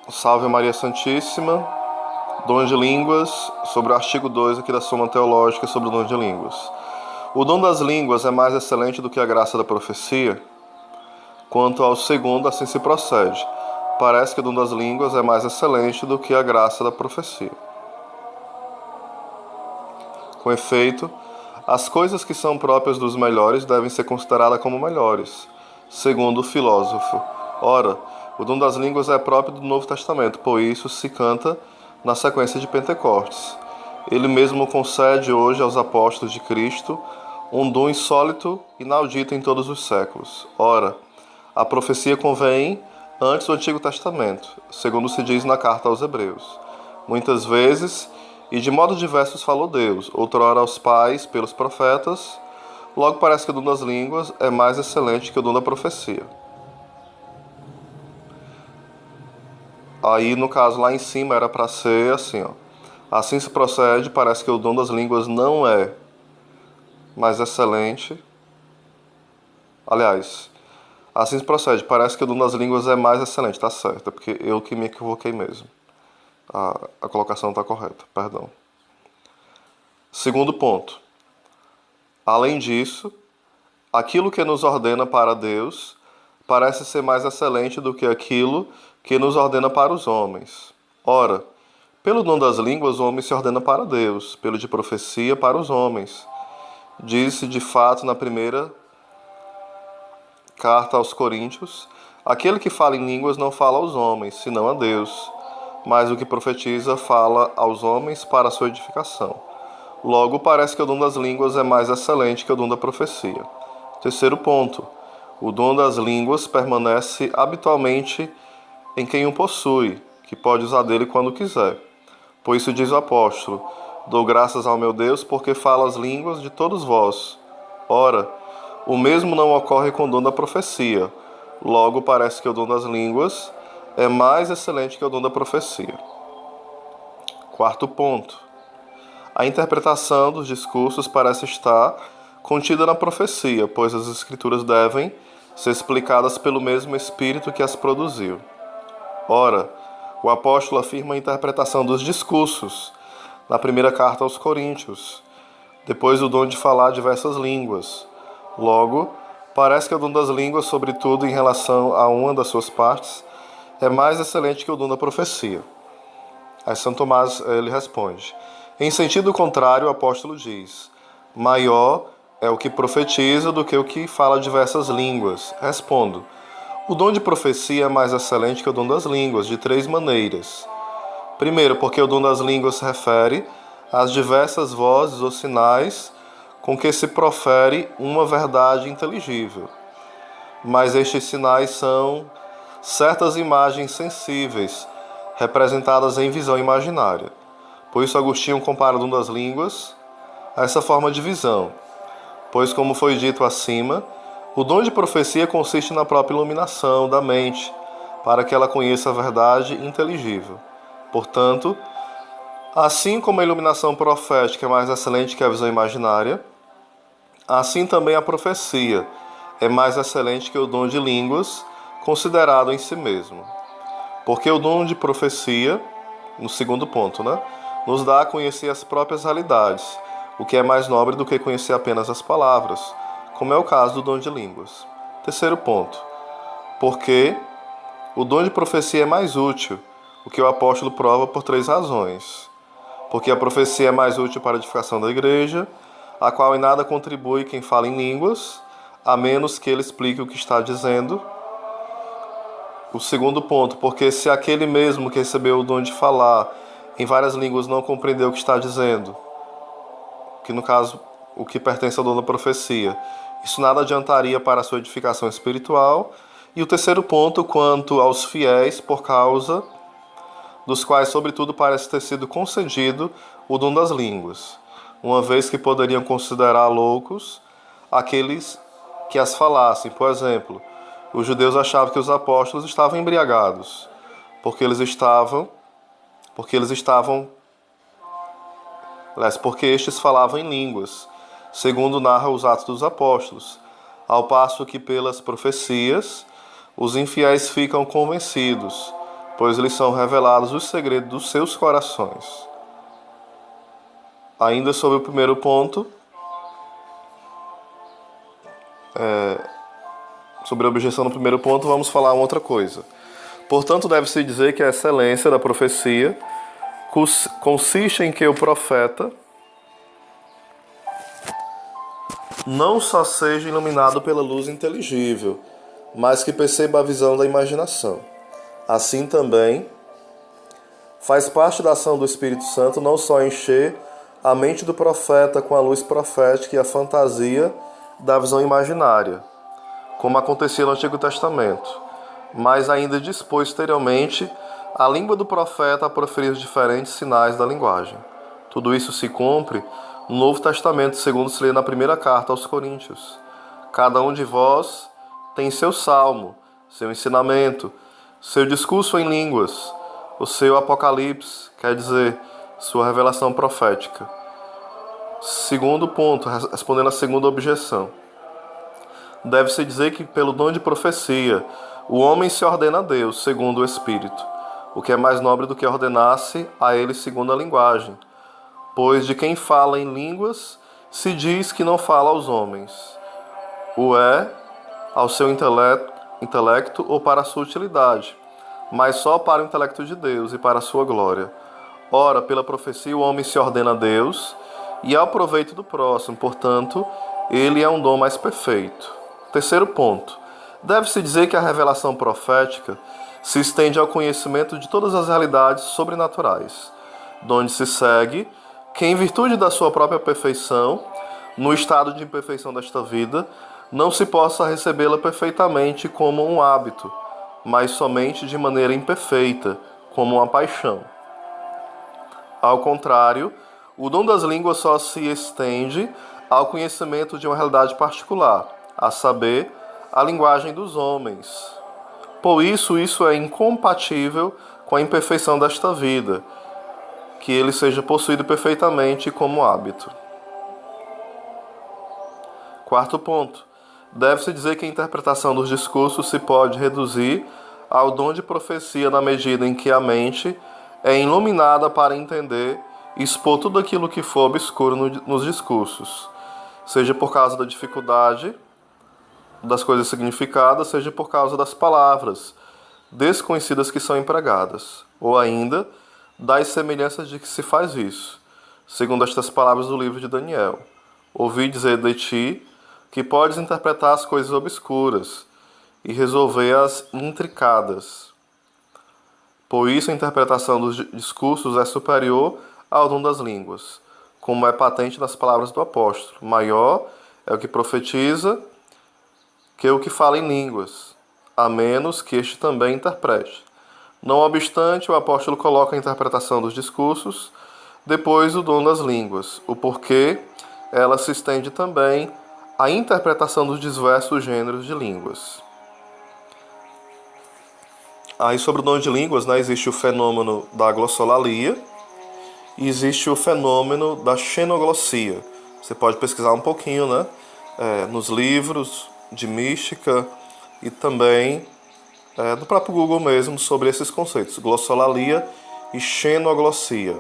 Salve Maria Santíssima. Dom de Línguas, sobre o artigo 2 aqui da Suma Teológica sobre o dom de línguas. O dom das línguas é mais excelente do que a graça da profecia? Quanto ao segundo, assim se procede. Parece que o dom das línguas é mais excelente do que a graça da profecia. Com efeito, as coisas que são próprias dos melhores devem ser consideradas como melhores, segundo o filósofo. Ora, o dom das línguas é próprio do Novo Testamento, por isso se canta na sequência de Pentecostes. Ele mesmo concede hoje aos apóstolos de Cristo um dom insólito, inaudito em todos os séculos. Ora, a profecia convém antes do Antigo Testamento, segundo se diz na carta aos Hebreus. Muitas vezes, e de modo diversos falou Deus, outrora aos pais pelos profetas. Logo parece que o dom das línguas é mais excelente que o dom da profecia. Aí, no caso, lá em cima era para ser assim, ó. Assim se procede, parece que o dom das línguas não é mais excelente. Aliás, assim se procede, parece que o dom das línguas é mais excelente, tá certo, é porque eu que me equivoquei mesmo. A colocação está correta, perdão. Segundo ponto. Além disso, aquilo que nos ordena para Deus parece ser mais excelente do que aquilo que nos ordena para os homens. Ora, pelo dom das línguas o homem se ordena para Deus, pelo de profecia para os homens. Diz-se de fato na primeira carta aos Coríntios: aquele que fala em línguas não fala aos homens, senão a Deus, mas o que profetiza fala aos homens para a sua edificação. Logo, parece que o dom das línguas é mais excelente que o dom da profecia. Terceiro ponto. O dom das línguas permanece habitualmente em quem o possui, que pode usar dele quando quiser. Por isso diz o apóstolo: dou graças ao meu Deus, porque falo as línguas de todos vós. Ora, o mesmo não ocorre com o dom da profecia. Logo, parece que o dom das línguas é mais excelente que o dom da profecia. Quarto ponto. A interpretação dos discursos parece estar contida na profecia, pois as escrituras devem ser explicadas pelo mesmo Espírito que as produziu. Ora, o apóstolo afirma a interpretação dos discursos na primeira carta aos Coríntios, depois o dom de falar diversas línguas. Logo, parece que o dom das línguas, sobretudo em relação a uma das suas partes, é mais excelente que o dom da profecia. Aí São Tomás ele responde: em sentido contrário, o apóstolo diz: maior é o que profetiza do que o que fala diversas línguas. Respondo: o dom de profecia é mais excelente que o dom das línguas, de três maneiras. Primeiro, porque o dom das línguas se refere às diversas vozes ou sinais com que se profere uma verdade inteligível. Mas estes sinais são certas imagens sensíveis, representadas em visão imaginária. Por isso Agostinho compara o dom das línguas a essa forma de visão. Pois, como foi dito acima, o dom de profecia consiste na própria iluminação da mente, para que ela conheça a verdade inteligível. Portanto, assim como a iluminação profética é mais excelente que a visão imaginária, assim também a profecia é mais excelente que o dom de línguas, considerado em si mesmo. Porque o dom de profecia, no segundo ponto, nos dá a conhecer as próprias realidades, o que é mais nobre do que conhecer apenas as palavras, como é o caso do dom de línguas. Terceiro ponto. Porque o dom de profecia é mais útil, o que o apóstolo prova por três razões. Porque a profecia é mais útil para a edificação da igreja, a qual em nada contribui quem fala em línguas, a menos que ele explique o que está dizendo. O segundo ponto, porque se aquele mesmo que recebeu o dom de falar em várias línguas não compreendeu o que está dizendo, que no caso o que pertence ao dom da profecia, isso nada adiantaria para a sua edificação espiritual. E o terceiro ponto, quanto aos fiéis, por causa dos quais, sobretudo, parece ter sido concedido o dom das línguas, uma vez que poderiam considerar loucos aqueles que as falassem. Por exemplo, os judeus achavam que os apóstolos estavam embriagados, porque estes falavam em línguas, segundo narra os Atos dos Apóstolos, ao passo que pelas profecias os infiéis ficam convencidos, pois lhes são revelados os segredos dos seus corações. Ainda sobre o primeiro ponto, sobre a objeção no primeiro ponto, vamos falar uma outra coisa. Portanto, deve-se dizer que a excelência da profecia consiste em que o profeta não só seja iluminado pela luz inteligível, mas que perceba a visão da imaginação. Assim também, faz parte da ação do Espírito Santo não só encher a mente do profeta com a luz profética e a fantasia da visão imaginária, como acontecia no Antigo Testamento, mas ainda dispor exteriormente a língua do profeta a proferir os diferentes sinais da linguagem. Tudo isso se cumpre no Novo Testamento, segundo se lê na primeira carta aos Coríntios. Cada um de vós tem seu salmo, seu ensinamento, seu discurso em línguas, o seu apocalipse, quer dizer, sua revelação profética. Segundo ponto, respondendo à segunda objeção. Deve-se dizer que, pelo dom de profecia, o homem se ordena a Deus, segundo o Espírito, o que é mais nobre do que ordenar-se a ele segundo a linguagem. Pois de quem fala em línguas, se diz que não fala aos homens. O é ao seu intelecto ou para a sua utilidade, mas só para o intelecto de Deus e para a sua glória. Ora, pela profecia o homem se ordena a Deus e ao proveito do próximo, portanto, ele é um dom mais perfeito. Terceiro ponto. Deve-se dizer que a revelação profética se estende ao conhecimento de todas as realidades sobrenaturais, donde se segue que, em virtude da sua própria perfeição, no estado de imperfeição desta vida, não se possa recebê-la perfeitamente como um hábito, mas somente de maneira imperfeita, como uma paixão. Ao contrário, o dom das línguas só se estende ao conhecimento de uma realidade particular, a saber, a linguagem dos homens. Por isso é incompatível com a imperfeição desta vida, que ele seja possuído perfeitamente como hábito. Quarto ponto. Deve-se dizer que a interpretação dos discursos se pode reduzir ao dom de profecia na medida em que a mente é iluminada para entender e expor tudo aquilo que for obscuro nos discursos, seja por causa da dificuldade das coisas significadas, seja por causa das palavras desconhecidas que são empregadas, ou ainda das semelhanças de que se faz isso, segundo estas palavras do livro de Daniel. Ouvi dizer de ti que podes interpretar as coisas obscuras e resolver as intricadas. Por isso a interpretação dos discursos é superior ao dom das línguas, como é patente nas palavras do apóstolo. Maior é o que profetiza que o que fala em línguas, a menos que este também interprete. Não obstante, o apóstolo coloca a interpretação dos discursos depois o dom das línguas, o porquê ela se estende também à interpretação dos diversos gêneros de línguas. Aí sobre o dom de línguas, existe o fenômeno da glossolalia e existe o fenômeno da xenoglossia. Você pode pesquisar um pouquinho, nos livros de mística e também do próprio Google mesmo sobre esses conceitos, glossolalia e xenoglossia.